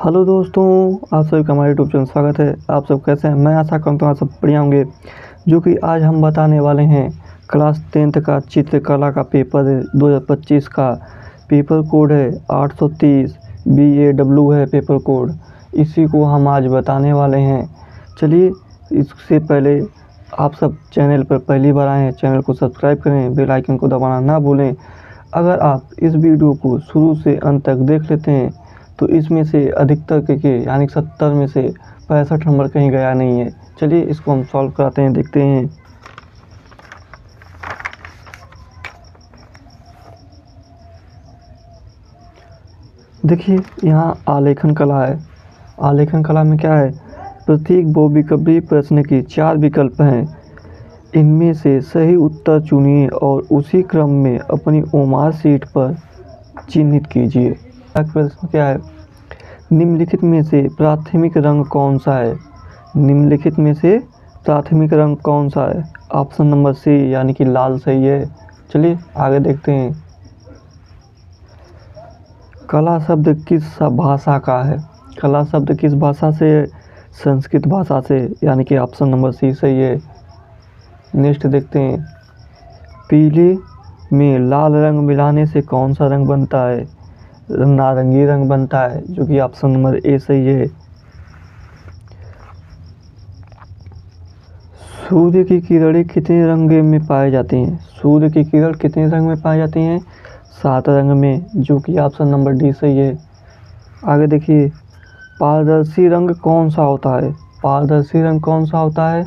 Hello दोस्तों, आप सभी का हमारे यूट्यूब चैनल स्वागत है। आप सब कैसे हैं? मैं आशा करता हूँ आप सब बढ़िया होंगे। जो कि आज हम बताने वाले हैं क्लास 10th का चित्रकला का पेपर है 2025 का। पेपर कोड है 830 BAW है पेपर कोड। इसी को हम आज बताने वाले हैं। चलिए, इससे पहले आप सब चैनल पर पहली बार आए हैं, चैनल को सब्सक्राइब करें, बेल आइकन को दबाना ना भूलें। अगर आप इस वीडियो को शुरू से अंत तक देख लेते हैं तो इसमें से अधिकतर के यानी 70 में से 65 नंबर कहीं गया नहीं है। चलिए इसको हम सॉल्व कराते हैं, देखते हैं। देखिए, यहाँ आलेखन कला है। आलेखन कला में क्या है? प्रत्येक बहुविकल्पी प्रश्न के 4 विकल्प हैं। इनमें से सही उत्तर चुनिए और उसी क्रम में अपनी ओमार शीट पर चिन्हित कीजिए। प्रश्न क्या है? निम्नलिखित में से प्राथमिक रंग कौन सा है? निम्नलिखित में से प्राथमिक रंग कौन सा है? ऑप्शन नंबर सी यानी कि लाल सही है। चलिए आगे देखते हैं। कला शब्द किस भाषा का है? कला शब्द किस भाषा से है? संस्कृत भाषा से, यानी कि ऑप्शन नंबर सी सही है। नेक्स्ट देखते हैं। पीले में लाल रंग मिलाने से कौन सा रंग बनता है? नारंगी रंग बनता है, जो कि ऑप्शन नंबर ए सही है। सूर्य की किरणें कितने रंग में पाई जाती हैं? सूर्य की किरण कितने रंग में पाई जाती हैं? 7 रंग में, जो कि ऑप्शन नंबर डी सही है। आगे देखिए, पारदर्शी रंग कौन सा होता है? पारदर्शी रंग कौन सा होता है?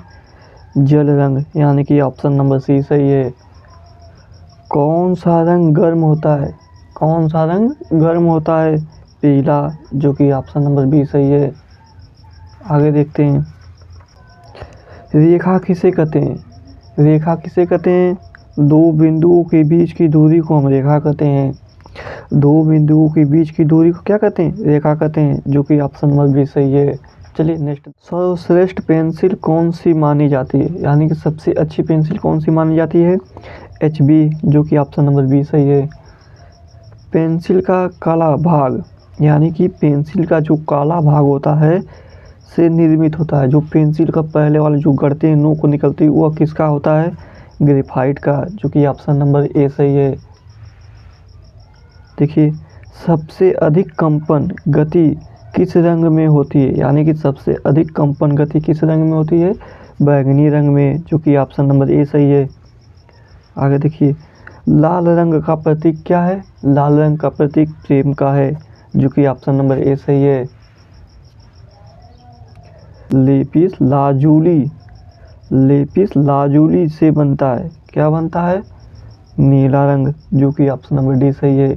जल रंग, यानी कि ऑप्शन नंबर सी सही है। कौन सा रंग गर्म होता है? कौन सा रंग गर्म होता है? पीला, जो कि ऑप्शन नंबर बी सही है। आगे देखते हैं। रेखा किसे कहते हैं? रेखा किसे कहते हैं? दो बिंदुओं के बीच की दूरी को हम रेखा कहते हैं। दो बिंदुओं के बीच की दूरी को क्या कहते हैं? रेखा कहते हैं, जो कि ऑप्शन नंबर बी सही है। चलिए नेक्स्ट। सर्वश्रेष्ठ पेंसिल कौन सी मानी जाती है? यानी कि सबसे अच्छी पेंसिल कौन सी मानी जाती है? HB, जो कि ऑप्शन नंबर बी सही है। पेंसिल का काला भाग, यानी कि पेंसिल का जो काला भाग होता है से निर्मित होता है। जो पेंसिल का पहले वाले जो गढ़ते हैं, नोक निकलती है, वह किसका होता है? ग्रेफाइट का, जो कि ऑप्शन नंबर ए सही है। देखिए, सबसे अधिक कंपन गति किस रंग में होती है? यानी कि सबसे अधिक कंपन गति किस रंग में होती है? बैंगनी रंग में, जो कि ऑप्शन नंबर ए सही है। आगे देखिए, लाल रंग का प्रतीक क्या है? लाल रंग का प्रतीक प्रेम का है, जो कि ऑप्शन नंबर ए सही है। लेपिस लाजुली, लेपिस लाजुली से बनता है, क्या बनता है? नीला रंग, जो कि ऑप्शन नंबर डी सही है।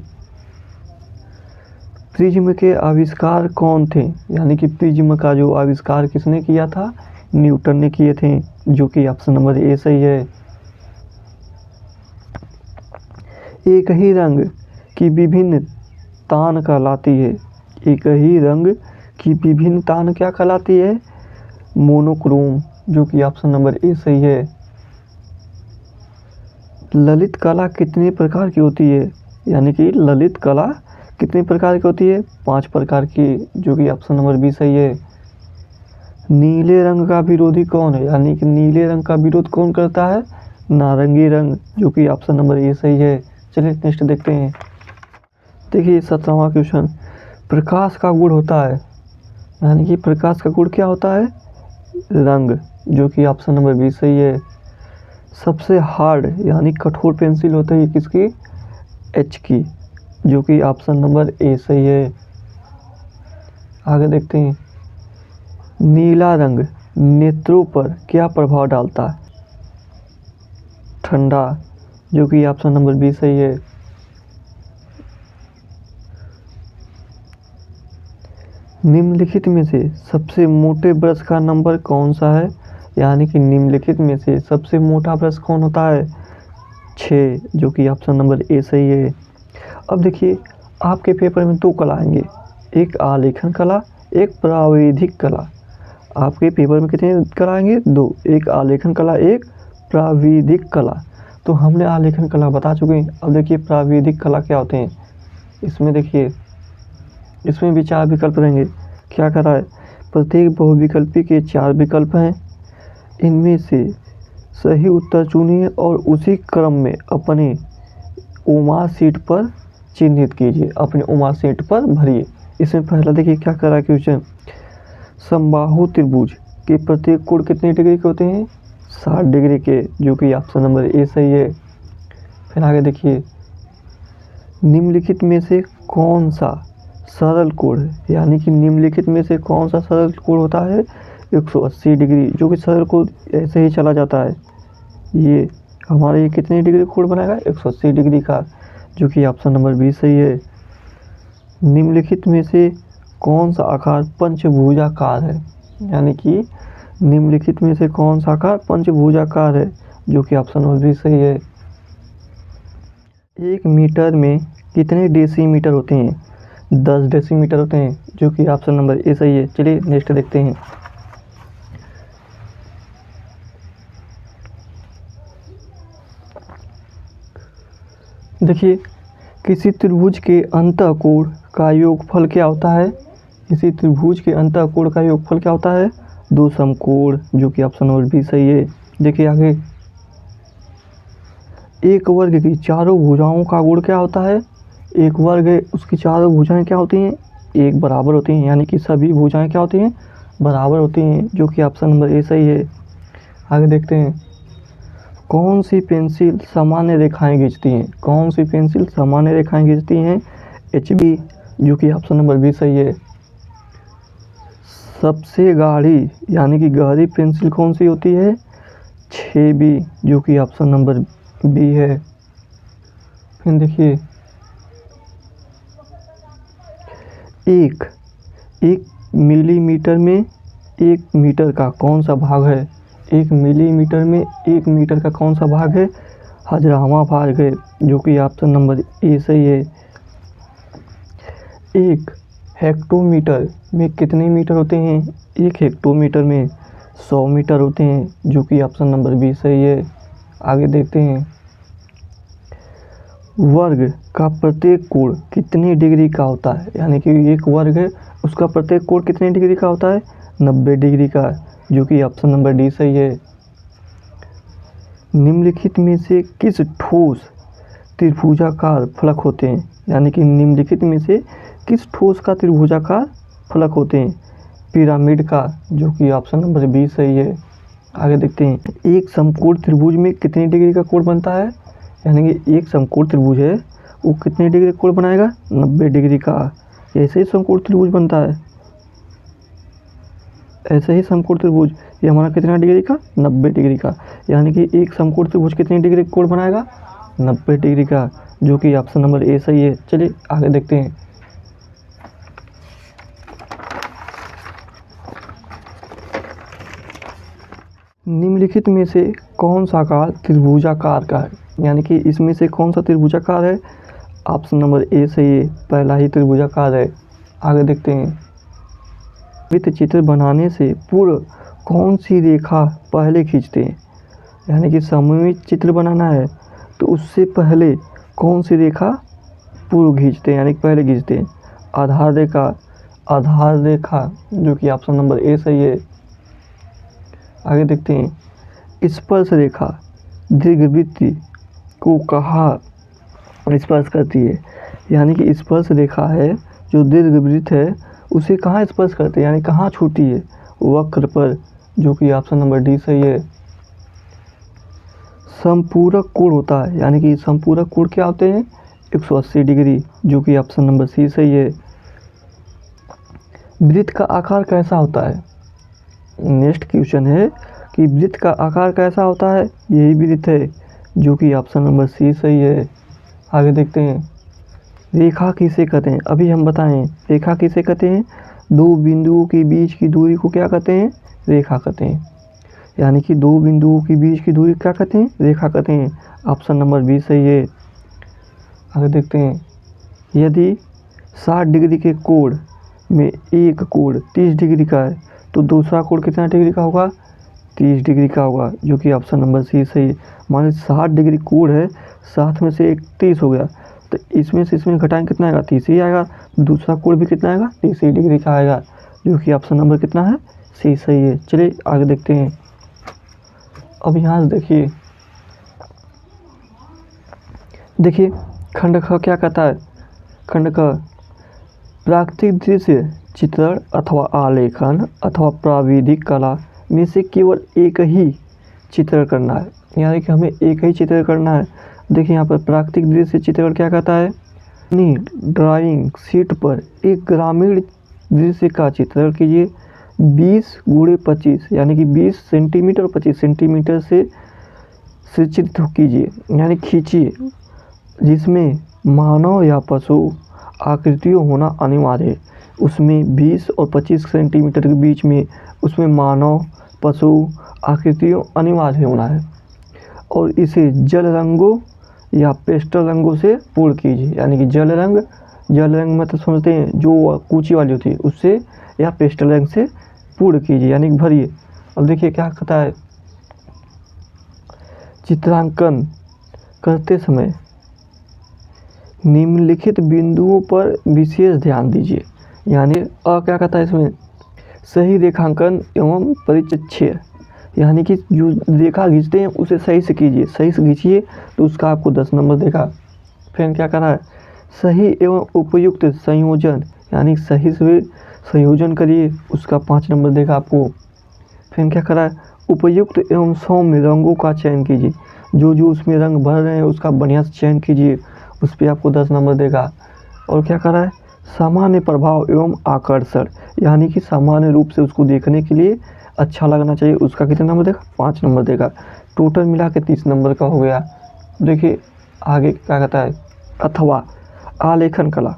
प्रिज्म के आविष्कार कौन थे? यानी कि प्रिज्म का जो आविष्कार किसने किया था? न्यूटन ने किए थे, जो कि ऑप्शन नंबर ए सही है। एक ही रंग की विभिन्न तान कहलाती है। एक ही रंग की विभिन्न तान क्या कहलाती है? मोनोक्रोम, जो कि ऑप्शन नंबर ए सही है। ललित कला कितने प्रकार की होती है? यानी कि ललित कला कितने प्रकार की होती है? 5 प्रकार की, जो कि ऑप्शन नंबर बी सही है। नीले रंग का विरोधी कौन है? यानी कि नीले रंग का विरोध कौन करता है? नारंगी रंग, जो कि ऑप्शन नंबर ए सही है। चलिए नेक्स्ट देखते हैं। देखिए 17वां क्वेश्चन। प्रकाश का गुण होता है, यानी कि प्रकाश का गुण क्या होता है? रंग, जो कि ऑप्शन नंबर बी सही है। सबसे हार्ड यानी कठोर पेंसिल होती है किसकी? एच की, जो कि ऑप्शन नंबर ए सही है। आगे देखते हैं। नीला रंग नेत्रों पर क्या प्रभाव डालता है? ठंडा, जो कि ऑप्शन नंबर बी सही है। निम्नलिखित में से सबसे मोटे ब्रश का नंबर कौन सा है? यानी कि निम्नलिखित में से सबसे मोटा ब्रश कौन होता है? 6, जो कि ऑप्शन नंबर ए सही है। अब देखिए, आपके पेपर में 2 कला आएंगे, एक आलेखन कला, एक प्राविधिक कला। आपके पेपर में कितने कला आएंगे? 2, एक आलेखन कला, एक प्राविधिक कला। तो हमने आलेखन कला बता चुके हैं। अब देखिए प्राविधिक कला क्या होते हैं। इसमें देखिए, इसमें भी 4 विकल्प रहेंगे। क्या कर रहा है, प्रत्येक बहुविकल्पी के 4 विकल्प हैं, इनमें से सही उत्तर चुनिए और उसी क्रम में अपने ओमा सीट पर चिन्हित कीजिए, अपने ओमा सीट पर भरिए। इसमें पहला देखिए क्या कर रहा है क्वेश्चन, समबाहु त्रिभुज के प्रत्येक कोण कितने डिग्री के होते हैं, 60 डिग्री के, जो कि ऑप्शन नंबर ए सही है। फिर आगे देखिए, निम्नलिखित में से कौन सा सरल कोण है, यानी कि निम्नलिखित में से कौन सा सरल कोण होता है 180 डिग्री, जो कि सरल कोण ऐसे ही चला जाता है। ये हमारे ये कितने डिग्री कोण बनाएगा 180 डिग्री का, जो कि ऑप्शन नंबर बी सही है। निम्नलिखित में से कौन सा आकार पंचभुजाकार है, यानी कि निम्नलिखित में से कौन सा आकार पंचभुजाकार है, जो कि ऑप्शन नंबर बी सही है। 1 मीटर में कितने डेसीमीटर होते हैं, 10 डेसीमीटर होते हैं, जो कि ऑप्शन नंबर ए सही है। चलिए नेक्स्ट देखते हैं। देखिए, किसी त्रिभुज के अंतःकोण का योगफल क्या होता है, किसी त्रिभुज के अंतःकोण का योगफल क्या होता है, 2 समकोण, जो कि ऑप्शन नंबर बी सही है। देखिए आगे, एक वर्ग की चारों भुजाओं का गुण क्या होता है, एक वर्ग है उसकी चारों भुजाएं क्या होती हैं, एक बराबर होती हैं, यानी कि सभी भुजाएं क्या होती हैं, बराबर होती हैं, जो कि ऑप्शन नंबर ए सही है। आगे देखते हैं, कौन सी पेंसिल सामान्य रेखाएं खींचती हैं, कौन सी पेंसिल सामान्य रेखाएं खींचती हैं, HB, जो कि ऑप्शन नंबर बी सही है। सबसे गाढ़ी यानी कि गहरी पेंसिल कौन सी होती है, 6B, जो कि ऑप्शन नंबर बी है। फिर देखिए, एक मिलीमीटर में 1 मीटर का कौन सा भाग है, 1 मिलीमीटर में 1 मीटर का कौन सा भाग है, 1000वां भाग है, जो कि ऑप्शन नंबर ए सही है। 1 हेक्टोमीटर में कितने मीटर होते हैं, 1 हेक्टोमीटर में 100 मीटर होते हैं, जो कि ऑप्शन नंबर बी सही है। आगे देखते हैं, वर्ग का प्रत्येक कोण कितने डिग्री का होता है, यानी कि एक वर्ग है उसका प्रत्येक कोण कितने डिग्री का होता है, 90 डिग्री का, जो कि ऑप्शन नंबर डी सही है। निम्नलिखित में से किस ठोस त्रिभुजाकार फलक होते हैं, यानी कि निम्नलिखित में से किस ठोस का त्रिभुजाकार फलक होते हैं, पिरामिड का, जो कि ऑप्शन नंबर बी सही है। आगे देखते हैं, एक समकोण त्रिभुज में कितने डिग्री का कोण बनता है, यानी कि एक समकोण त्रिभुज है वो कितने डिग्री कोण बनाएगा, 90 डिग्री का। ऐसे ही समकोण त्रिभुज बनता है, ऐसे ही समकोण त्रिभुज ये हमारा कितना डिग्री का, 90 डिग्री का, यानी कि एक समकोण त्रिभुज कितने डिग्री कोण बनाएगा, 90 डिग्री का, जो कि ऑप्शन नंबर ए सही है। चलिए आगे देखते हैं। निम्नलिखित में से कौन सा आकार त्रिभुजाकार का है, यानी कि इसमें से कौन सा त्रिभुजाकार है, ऑप्शन नंबर ए सही है, पहला ही त्रिभुजाकार है। आगे देखते हैं, वृत्त चित्र बनाने से पूर्व कौन सी रेखा पहले खींचते हैं, यानी कि सममित चित्र बनाना है तो उससे पहले कौन सी रेखा पूर्व खींचते हैं, यानी कि पहले खींचते हैं, आधार रेखा, आधार रेखा, जो कि ऑप्शन नंबर ए सही है। आगे देखते हैं, स्पर्श रेखा दीर्घवृत्त को कहाँ स्पर्श करती है, यानी कि स्पर्श रेखा है जो दीर्घवृत्त है उसे कहाँ स्पर्श करती है, यानी कहाँ छूती है, वक्र पर, जो कि ऑप्शन नंबर डी सही है। संपूरक कोण होता है, यानी कि संपूरक कोण क्या होते हैं, 180 डिग्री, जो कि ऑप्शन नंबर सी सही है। वृत्त का आकार कैसा होता है, नेक्स्ट क्वेश्चन है कि वृत्त का आकार कैसा होता है, यही वृत्त है, जो कि ऑप्शन नंबर सी सही है। आगे देखते हैं, रेखा किसे कहते हैं, अभी हम बताएं रेखा किसे कहते हैं, दो बिंदुओं के बीच की दूरी को क्या कहते हैं, रेखा कहते हैं, यानी कि दो बिंदुओं के बीच की दूरी क्या कहते हैं, रेखा कहते हैं, ऑप्शन नंबर बी सही है। आगे देखते हैं, यदि 60 डिग्री के कोण में एक कोण 30 डिग्री का है तो दूसरा कोण कितना डिग्री का होगा, 30 डिग्री का होगा, जो कि ऑप्शन नंबर सी सही है। मान लीजिए 60 डिग्री कोण है, 60 में से एक 30 हो गया तो इसमें से इसमें घटाएंगे कितना आएगा, 30 ही आएगा, दूसरा कोण भी कितना आएगा, 30 डिग्री का आएगा, जो कि ऑप्शन नंबर कितना है, सी सही है। चलिए आगे देखते हैं। अब यहाँ से देखिए खंड ख क्या कहता है। खंड ख प्राकृतिक दृश्य चित्रण अथवा आलेखन अथवा प्राविधिक कला में से केवल एक ही चित्रण करना है, यानी कि हमें एक ही चित्र करना है। देखिए यहाँ पर प्राकृतिक दृश्य चित्रण क्या कहता है, अपनी ड्राइंग शीट पर एक ग्रामीण दृश्य का चित्रण कीजिए 20x25 यानी कि 20 सेंटीमीटर 25 सेंटीमीटर से चित्र कीजिए यानी खींचिए, जिसमें मानव या पशु आकृतियों होना अनिवार्य है। उसमें 20 और 25 सेंटीमीटर के बीच में उसमें मानव पशु आकृतियों अनिवार्य होना है। और इसे जल रंगों या पेस्टल रंगों से पूर्ण कीजिए, यानी कि जल रंग में तो समझते हैं जो कूची वाली होती है उससे, या पेस्टल रंग से पूर्ण कीजिए यानी भरिए। अब देखिए क्या कहता है, चित्रांकन करते समय निम्नलिखित बिंदुओं पर विशेष ध्यान दीजिए, यानी क्या कहता है इसमें, सही रेखांकन एवं परिचय, यानी कि जो रेखा खींचते हैं उसे सही से कीजिए, सही से खींचिए तो उसका आपको 10 नंबर देगा। फिर क्या करा है, सही एवं उपयुक्त संयोजन, यानी सही से संयोजन करिए, उसका 5 नंबर देगा आपको। फिर क्या करा है, उपयुक्त एवं सौम्य रंगों का चयन कीजिए, जो उसमें रंग भर रहे हैं उसका बढ़िया से चयन कीजिए, उस पर आपको 10 नंबर देगा। और क्या करा है, सामान्य प्रभाव एवं आकर्षण, यानी कि सामान्य रूप से उसको देखने के लिए अच्छा लगना चाहिए, उसका कितना नंबर देगा, 5 नंबर देगा। टोटल मिला के 30 नंबर का हो गया। देखिए आगे क्या कहता है, अथवा आलेखन कला,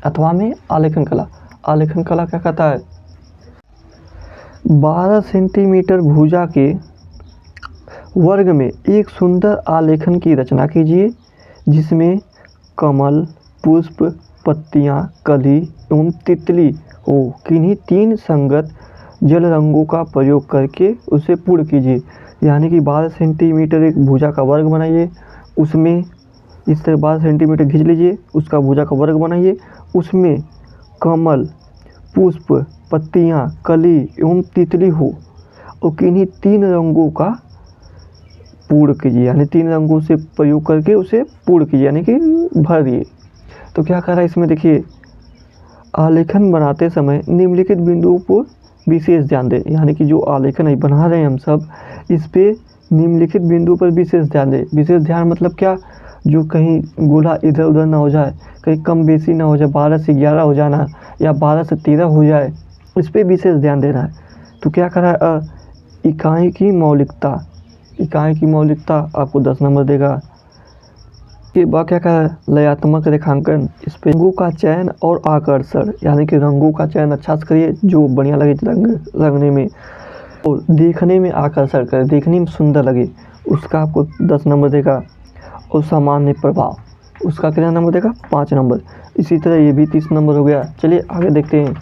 अथवा में आलेखन कला, आलेखन कला क्या कहता है, 12 सेंटीमीटर भुजा के वर्ग में एक सुंदर आलेखन की रचना कीजिए, जिसमें कमल, पुष्प, पत्तियां, कली एवं तितली हो। किन्हीं 3 संगत जल रंगों का प्रयोग करके उसे पूर्ण कीजिए, यानी कि 12 सेंटीमीटर एक भुजा का वर्ग बनाइए, उसमें इस तरह 12 सेंटीमीटर खींच लीजिए, उसका भुजा का वर्ग बनाइए, उसमें कमल, पुष्प, पत्तियां, कली एवं तितली हो और किन्हीं 3 रंगों का पूर्ण कीजिए, यानी 3 रंगों से प्रयोग करके उसे पूर्ण कीजिए, यानी कि भर दिए। तो क्या कर रहा है इसमें, देखिए आलेखन बनाते समय निम्नलिखित बिंदुओं पर विशेष ध्यान दें, यानी कि जो आलेखन है बना रहे हैं हम सब, इस पे निम्नलिखित बिंदुओं पर विशेष ध्यान दें। विशेष ध्यान मतलब क्या, जो कहीं गोला इधर उधर ना हो जाए, कहीं कम बेसी ना हो जाए, 12 से 11 हो जाना या 12 से 13 हो जाए, इस पर विशेष ध्यान देना है। तो क्या कर रहा है, इकाई की मौलिकता, इकाई की मौलिकता आपको 10 नंबर देगा। के बाद क्या कहा है, लयात्मक रेखांकन, इस पे रंगों का चयन और आकर्षण, यानी कि रंगों का चयन अच्छा से करिए जो बढ़िया लगे रंगने में, और देखने में आकर्षण करे, देखने में सुंदर लगे, उसका आपको 10 नंबर देगा। और सामान्य प्रभाव, उसका कितना नंबर देगा, 5 नंबर। इसी तरह ये भी 30 नंबर हो गया। चलिए आगे देखते हैं।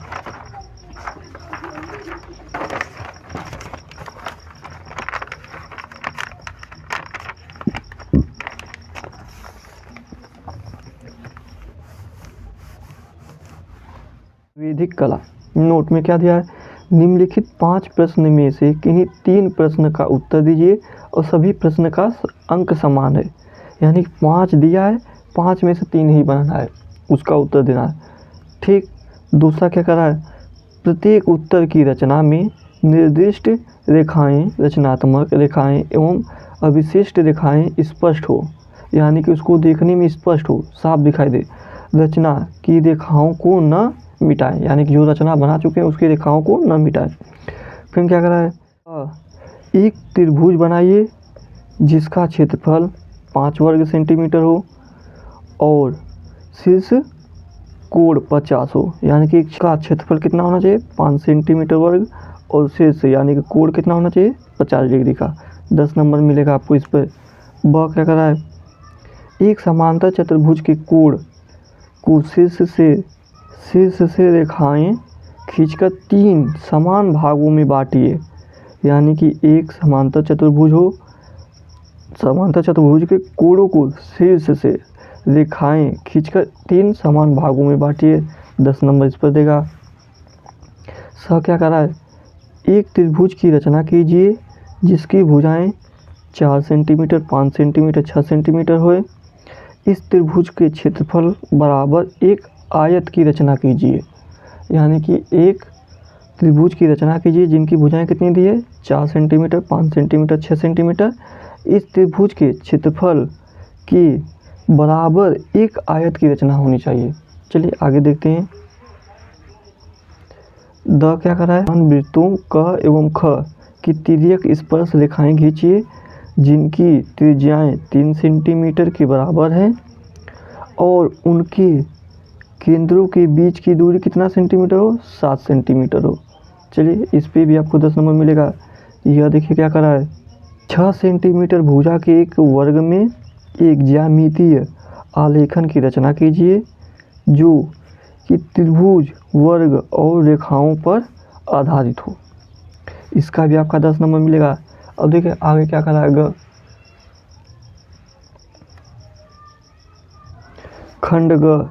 वैदिक कला, नोट में क्या दिया है, निम्नलिखित 5 प्रश्न में से किन्हीं 3 प्रश्न का उत्तर दीजिए और सभी प्रश्न का अंक समान है, यानी 5 दिया है, 5 में से 3 ही बनाना है, उसका उत्तर देना है। ठीक, दूसरा क्या करा है, प्रत्येक उत्तर की रचना में निर्दिष्ट रेखाएं, रचनात्मक रेखाएं एवं अविशिष्ट रेखाएं स्पष्ट हो, यानी कि उसको देखने में स्पष्ट हो, साफ दिखाई दे। रचना की रेखाओं को न मिटाएं, यानी कि जो रचना बना चुके हैं उसकी रेखाओं को न मिटाएं। फिर क्या करा है, एक त्रिभुज बनाइए जिसका क्षेत्रफल 5 वर्ग सेंटीमीटर हो और शीर्ष कोण 50 हो, यानी कि इसका क्षेत्रफल कितना होना चाहिए, 5 सेंटीमीटर वर्ग, और शीर्ष यानी कि कोण कितना होना चाहिए, 50 डिग्री का। 10 नंबर मिलेगा आपको इस पर। ब क्या करा है, एक समांतर चतुर्भुज के कोण को शीर्ष से रेखाएं खींचकर 3 समान भागों में बांटिए, यानी कि एक समांतर चतुर्भुज हो, समांतर चतुर्भुज के कोणों को शीर्ष से रेखाएं खींचकर 3 समान भागों में बांटिए, 10 नंबर इस पर देगा। स क्या कर रहा है, एक त्रिभुज की रचना कीजिए जिसकी भुजाएं 4 सेंटीमीटर, 5 सेंटीमीटर, 6 सेंटीमीटर होए। इस त्रिभुज के क्षेत्रफल बराबर एक आयत की रचना कीजिए। यानी कि एक त्रिभुज की रचना कीजिए जिनकी भुजाएं कितनी दी है, 4 सेंटीमीटर, 5 सेंटीमीटर, 6 सेंटीमीटर। इस त्रिभुज के क्षेत्रफल की बराबर एक आयत की रचना होनी चाहिए। चलिए आगे देखते हैं। द क्या कर रहा है, वृत्तों क एवं ख की तिर्यक स्पर्श रेखाएं खींचिए जिनकी त्रिज्याएं 3 सेंटीमीटर के बराबर हैं और उनके केंद्रों के बीच की दूरी कितना सेंटीमीटर हो, 7 सेंटीमीटर हो। चलिए इस पे भी आपको 10 नंबर मिलेगा। यह देखिए क्या कर रहा है, 6 सेंटीमीटर भुजा के एक वर्ग में एक ज्यामितीय आलेखन की रचना कीजिए जो कि त्रिभुज, वर्ग और रेखाओं पर आधारित हो। इसका भी आपका 10 नंबर मिलेगा। अब देखिए आगे क्या कर रहा है, ग खंड ग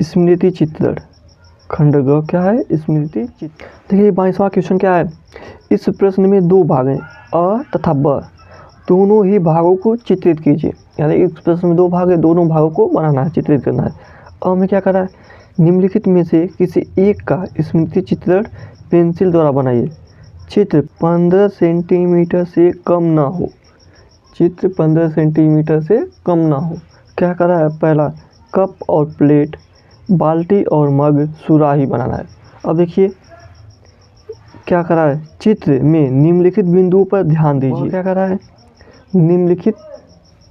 स्मृति चित्रण। खंड ग क्या है, स्मृति चित्रण। देखिए 22वां क्वेश्चन क्या है, इस प्रश्न में 2 भाग हैं, अ तथा ब। दोनों ही भागों को चित्रित कीजिए। यानी इस प्रश्न में 2 भाग है, दोनों भागों को बनाना है, चित्रित करना है। अ में क्या कर रहा है, निम्नलिखित में से किसी एक का स्मृति चित्रण पेंसिल द्वारा बनाइए। चित्र 15 सेंटीमीटर से कम ना हो। चित्र 15 सेंटीमीटर से कम ना हो। क्या कर रहा है, पहला कप और प्लेट, बाल्टी और मग, सुराही बनाना है। अब देखिए क्या कर रहा है, चित्र में निम्नलिखित बिंदुओं पर ध्यान दीजिए। क्या कर रहा है, निम्नलिखित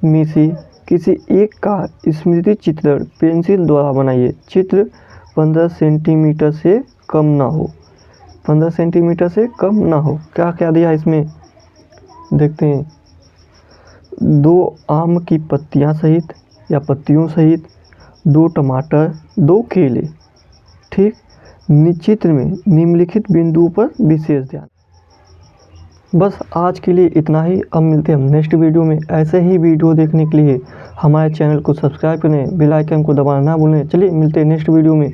में से किसी एक का स्मृति चित्रण पेंसिल द्वारा बनाइए। चित्र 15 सेंटीमीटर से कम ना हो। 15 सेंटीमीटर से कम ना हो। क्या क्या दिया इसमें, देखते हैं। 2 आम की पत्तियां सहित या पत्तियों सहित, 2 टमाटर, 2 केले। ठीक, चित्र में निम्नलिखित बिंदुओं पर विशेष ध्यान। बस आज के लिए इतना ही। अब मिलते हैं हम नेक्स्ट वीडियो में। ऐसे ही वीडियो देखने के लिए हमारे चैनल को सब्सक्राइब करें, बेल आइकन को दबाना ना भूलें। चलिए मिलते हैं नेक्स्ट वीडियो में।